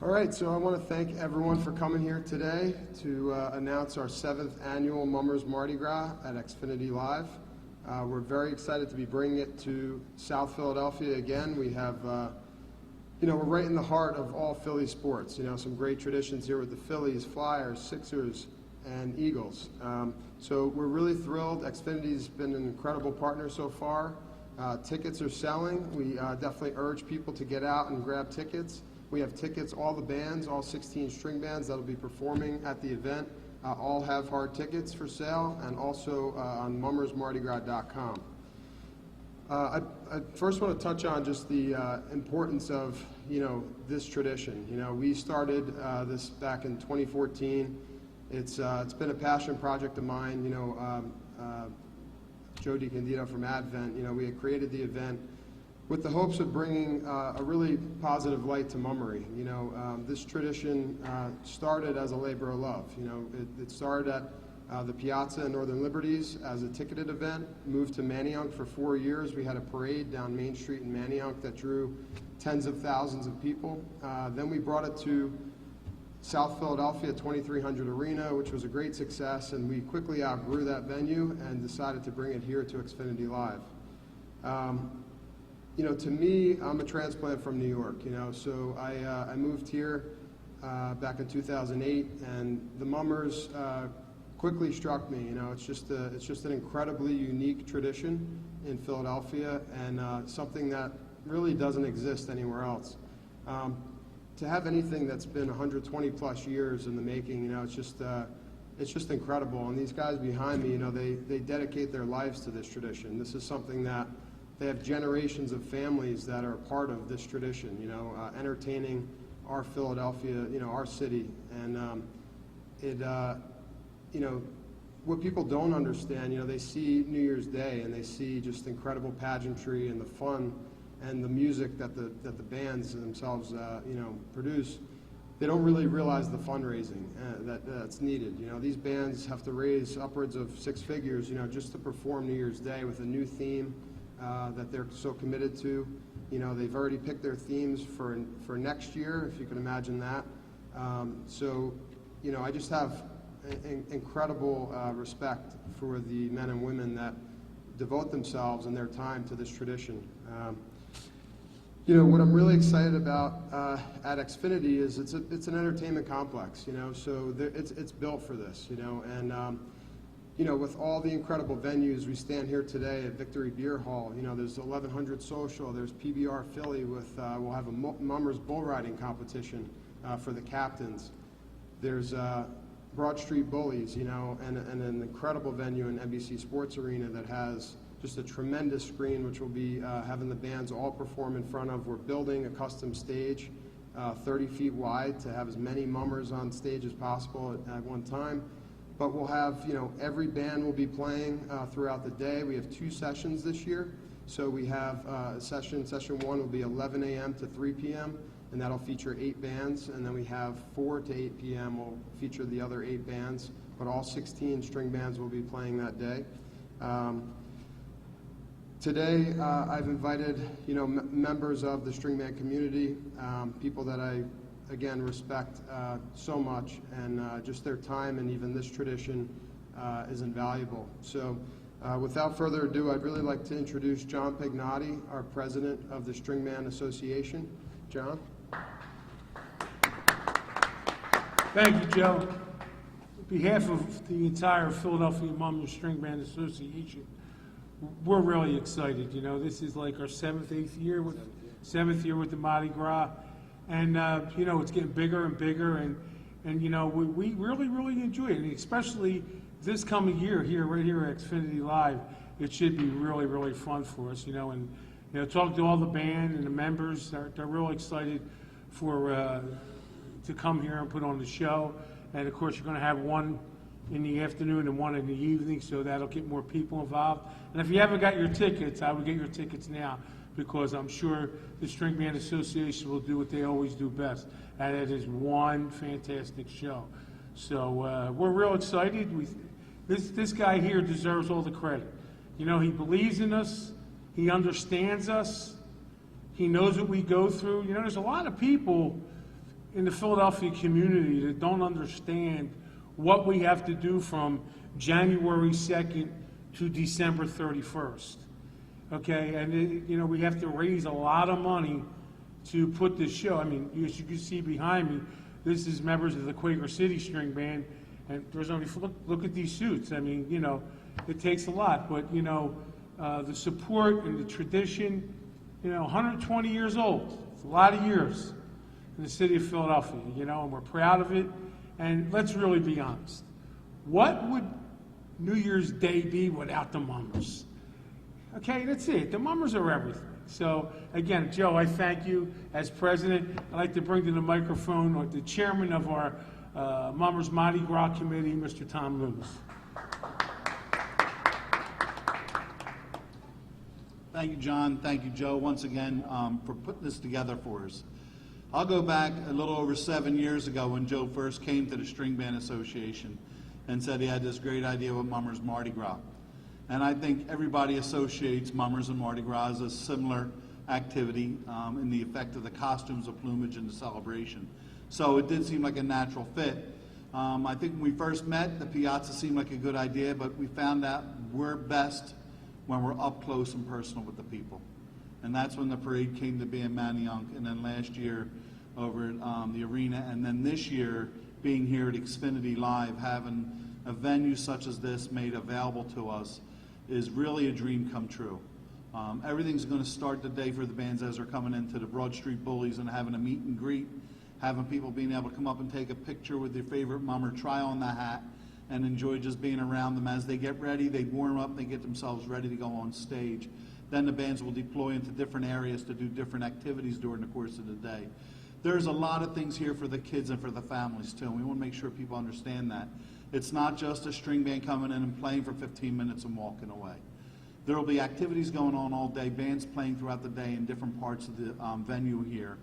All right, so I want to thank everyone for coming here today to announce our 7th annual Mummers Mardi Gras at Xfinity Live. We're very excited to be bringing it to South Philadelphia again. We have, we're right in the heart of all Philly sports. Some great traditions here with the Phillies, Flyers, Sixers, and Eagles. So we're really thrilled. Xfinity's been an incredible partner so far. Tickets are selling. We definitely urge people to get out and grab tickets. We have tickets, all the bands, all 16 string bands that'll be performing at the event, all have hard tickets for sale, and also on mummersmardigras.com. I first want to touch on just the importance of, this tradition. We started this back in 2014. It's been a passion project of mine. Joe DiCandido from Advent, we had created the event with the hopes of bringing a really positive light to mummery. This tradition started as a labor of love. It started at the Piazza in Northern Liberties as a ticketed event, moved to Manayunk for 4 years. We had a parade down Main Street in Manayunk that drew tens of thousands of people. Then we brought it to South Philadelphia 2300 Arena, which was a great success, and we quickly outgrew that venue and decided to bring it here to Xfinity Live. To me, I'm a transplant from New York, so I moved here back in 2008, and the Mummers quickly struck me. It's just an incredibly unique tradition in Philadelphia, and something that really doesn't exist anywhere else. To have anything that's been 120 plus years in the making, it's just incredible. And these guys behind me, they dedicate their lives to this tradition. This is something that they have generations of families that are part of this tradition, entertaining our Philadelphia, our city. And what people don't understand, they see New Year's Day and they see just incredible pageantry and the fun and the music that the bands themselves, produce. They don't really realize the fundraising that's needed. These bands have to raise upwards of 6 figures, just to perform New Year's Day with a new theme that they're so committed to. They've already picked their themes for next year, if you can imagine that. I just have incredible respect for the men and women that devote themselves and their time to this tradition. What I'm really excited about at Xfinity is it's an entertainment complex, so it's built for this, and with all the incredible venues, we stand here today at Victory Beer Hall. There's 1100 Social, there's PBR Philly with, we'll have a Mummers bull riding competition for the captains. There's Broad Street Bullies, and an incredible venue in NBC Sports Arena that has just a tremendous screen, which we'll be having the bands all perform in front of. We're building a custom stage 30 feet wide to have as many mummers on stage as possible at one time. But we'll have, every band will be playing throughout the day. We have 2 sessions this year. So we have session 1 will be 11 a.m. to 3 p.m., and that'll feature 8 bands. And then we have 4 to 8 p.m. will feature the other 8 bands, but all 16 string bands will be playing that day. Today, I've invited, members of the string band community, people that I, again, respect so much, and just their time and even this tradition is invaluable. So without further ado, I'd really like to introduce John Pignotti, our president of the String Band Association. John? Thank you, Joe. On behalf of the entire Philadelphia Mummers String Band Association, we're really excited. This is like our 7th, 8th year with the Mardi Gras, and it's getting bigger and bigger, and we really, really enjoy it, and especially this coming year right here at Xfinity Live. It should be really, really fun for us, and talk to all the band and the members. They're real excited to come here and put on the show, and of course you're going to have one in the afternoon and one in the evening, so that'll get more people involved. And if you haven't got your tickets, I would get your tickets now, because I'm sure the String Band Association will do what they always do best, and it is one fantastic show. So we're real excited. This guy here deserves all the credit. He believes in us, he understands us, he knows what we go through. There's a lot of people in the Philadelphia community that don't understand what we have to do from January 2nd to December 31st. Okay, and we have to raise a lot of money to put this show. I mean, as you can see behind me, this is members of the Quaker City String Band, and there's only, look at these suits. I mean, it takes a lot, but the support and the tradition, 120 years old. It's a lot of years in the city of Philadelphia, and we're proud of it. And let's really be honest. What would New Year's Day be without the mummers? Okay, that's it. The mummers are everything. So, again, Joe, I thank you as president. I'd like to bring to the microphone the chairman of our Mummers Mardi Gras Committee, Mr. Tom Loomis. Thank you, John. Thank you, Joe, once again, for putting this together for us. I'll go back a little over 7 years ago when Joe first came to the String Band Association and said he had this great idea with Mummers Mardi Gras. And I think everybody associates Mummers and Mardi Gras as a similar activity in the effect of the costumes, the plumage, and the celebration. So it did seem like a natural fit. I think when we first met, the piazza seemed like a good idea, but we found out we're best when we're up close and personal with the people. And that's when the parade came to be in Manayunk, and then last year over at the arena, and then this year being here at Xfinity Live, having a venue such as this made available to us is really a dream come true. Everything's going to start today for the bands as they're coming into the Broad Street Bullies and having a meet and greet, having people being able to come up and take a picture with their favorite mummer, try on the hat, and enjoy just being around them as they get ready. They warm up, they get themselves ready to go on stage. Then the bands will deploy into different areas to do different activities during the course of the day. There's a lot of things here for the kids and for the families too, and we want to make sure people understand that. It's not just a string band coming in and playing for 15 minutes and walking away. There will be activities going on all day, bands playing throughout the day in different parts of the venue here.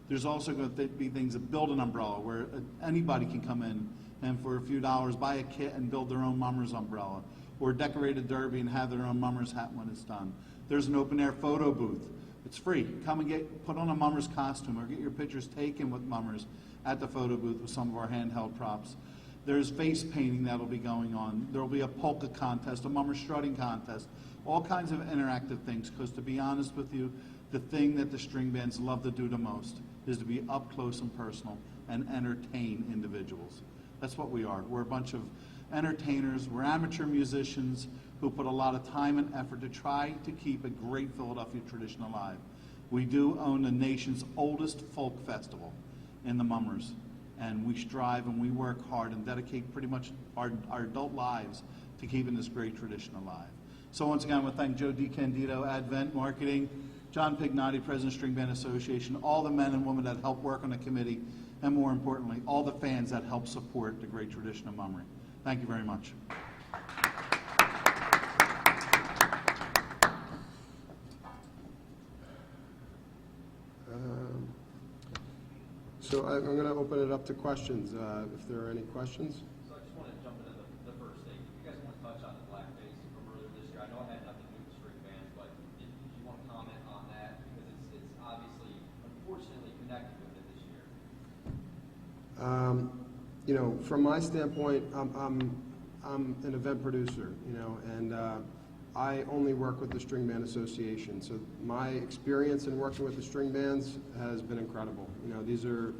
There's also going to be things that build an umbrella where anybody can come in and for a few dollars buy a kit and build their own mummers umbrella, or decorate a derby and have their own mummers hat when it's done. There's an open air photo booth. It's free. Come and put on a mummers costume or get your pictures taken with mummers at the photo booth with some of our handheld props. There's face painting that'll be going on. There'll be a polka contest, a mummer strutting contest, all kinds of interactive things, because to be honest with you, the thing that the string bands love to do the most is to be up close and personal and entertain individuals. That's what we are. We're a bunch of entertainers. We're amateur musicians who put a lot of time and effort to try to keep a great Philadelphia tradition alive. We do own the nation's oldest folk festival in the Mummers, and we strive and we work hard and dedicate pretty much our adult lives to keeping this great tradition alive. So once again, I want to thank Joe DiCandido, Advent Marketing, John Pignotti, President String Band Association, all the men and women that help work on the committee, and more importantly, all the fans that help support the great tradition of mummery. Thank you very much. So I'm going to open it up to questions, if there are any questions. So I just want to jump into the first thing. If you guys want to touch on the Blackface from earlier this year, I know it had nothing to do with string bands, but did you want to comment on that? Because it's obviously, unfortunately, connected with it this year. From my standpoint, I'm an event producer, and I only work with the String Band Association. So my experience in working with the string bands has been incredible. These are,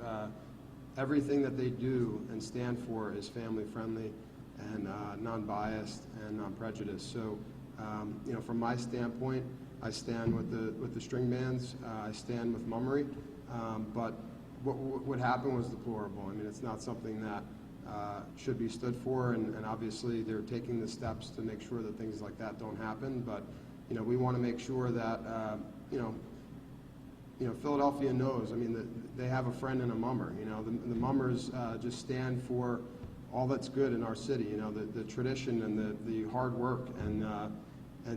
everything that they do and stand for is family friendly and non-biased and non-prejudiced. So, from my standpoint, I stand with the string bands. I stand with mummery. But what happened was deplorable. I mean, it's not something that should be stood for, and obviously they're taking the steps to make sure that things like that don't happen. But we want to make sure that Philadelphia knows. I mean, they have a friend and a mummer. The mummers just stand for all that's good in our city. The tradition and the hard work and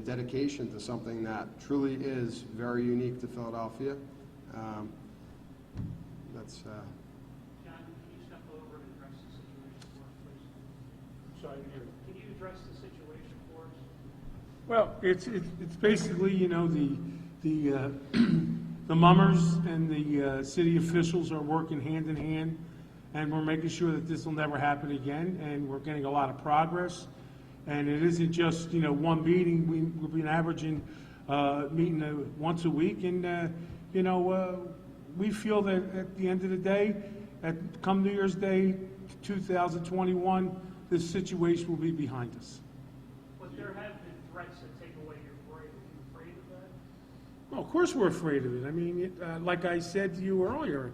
dedication to something that truly is very unique to Philadelphia. That's. John, can you step over and address the situation for us, please? Sorry to hear. Can you address the situation for us? Well, it's basically, the the mummers and the city officials are working hand in hand, and we're making sure that this will never happen again, and we're getting a lot of progress. And it isn't just, one meeting. We've been averaging meeting once a week, and, we feel that at the end of the day, come New Year's Day 2021, this situation will be behind us. But there have been threats that take away your parade. Are you afraid of that? Well, of course we're afraid of it. I mean, like I said to you earlier,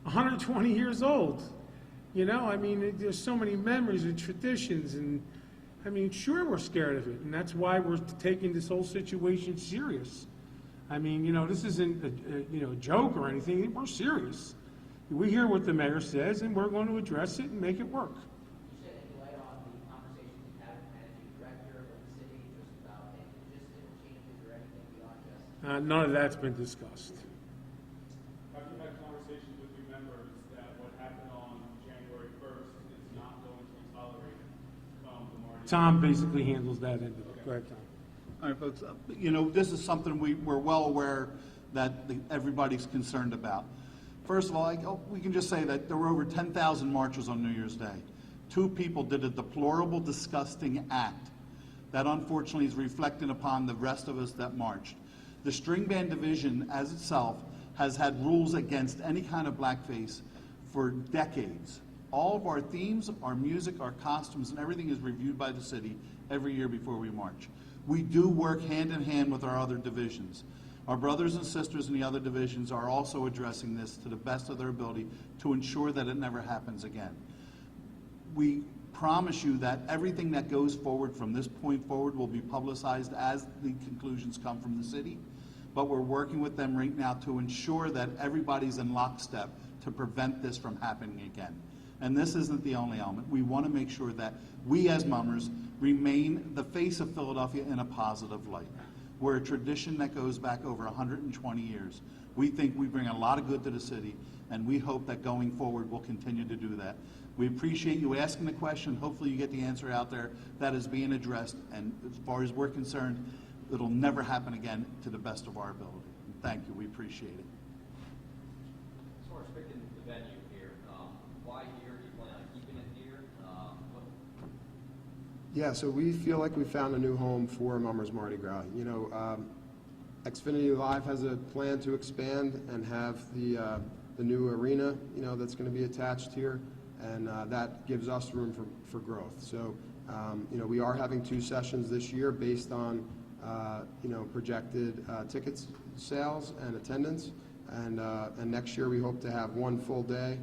120 years old. There's so many memories and traditions, and sure we're scared of it, and that's why we're taking this whole situation serious. This isn't a joke or anything. We're serious. We hear what the mayor says, and we're going to address it and make it work. Shed any light on the conversations you had with the managing director of the city, just about any logistical changes or anything beyond just? None of that's been discussed. Have you had conversations with your members that what happened on January 1st is not going to be tolerated come the Mardi Gras? Tom basically handles that end of it. Go ahead, Tom. All right, folks, this is something we're well aware that everybody's concerned about. First of all, we can just say that there were over 10,000 marchers on New Year's Day. 2 people did a deplorable, disgusting act that unfortunately is reflecting upon the rest of us that marched. The string band division as itself has had rules against any kind of blackface for decades. All of our themes, our music, our costumes, and everything is reviewed by the city every year before we march. We do work hand in hand with our other divisions. Our brothers and sisters in the other divisions are also addressing this to the best of their ability to ensure that it never happens again. We promise you that everything that goes forward from this point forward will be publicized as the conclusions come from the city, but we're working with them right now to ensure that everybody's in lockstep to prevent this from happening again. And this isn't the only element. We want to make sure that we as mummers remain the face of Philadelphia in a positive light. We're a tradition that goes back over 120 years. We think we bring a lot of good to the city, and we hope that going forward we'll continue to do that. We appreciate you asking the question. Hopefully you get the answer out there that is being addressed, and as far as we're concerned, it'll never happen again to the best of our ability. Thank you. We appreciate it. As far as picking the venue here, why here? Do you plan on keeping it here? Yeah, so we feel like we found a new home for Mummers Mardi Gras. Xfinity Live has a plan to expand and have the new arena, that's going to be attached here, and that gives us room for growth. So, we are having 2 sessions this year based on, projected tickets sales and attendance, and next year we hope to have 1 full day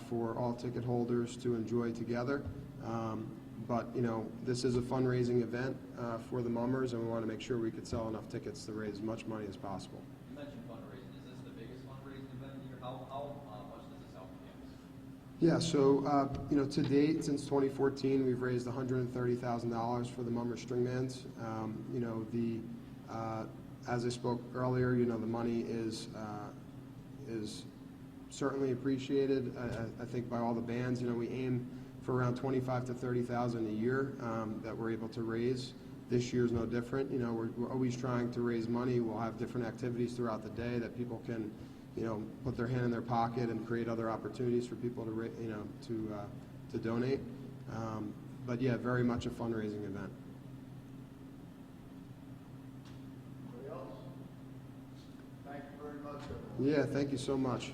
for all ticket holders to enjoy together. But, this is a fundraising event for the mummers, and we want to make sure we could sell enough tickets to raise as much money as possible. You mentioned fundraising. Is this the biggest fundraising event here? How much does this help you guys? Yeah, so, to date, since 2014, we've raised $130,000 for the Mummer String Bands. As I spoke earlier, the money is certainly appreciated, I think, by all the bands. We aim for around $25,000 to $30,000 a year that we're able to raise. This year's no different. We're always trying to raise money. We'll have different activities throughout the day that people can, put their hand in their pocket and create other opportunities for people to donate. But yeah, very much a fundraising event. Anybody else? Thank you very much, everyone. Yeah, thank you so much.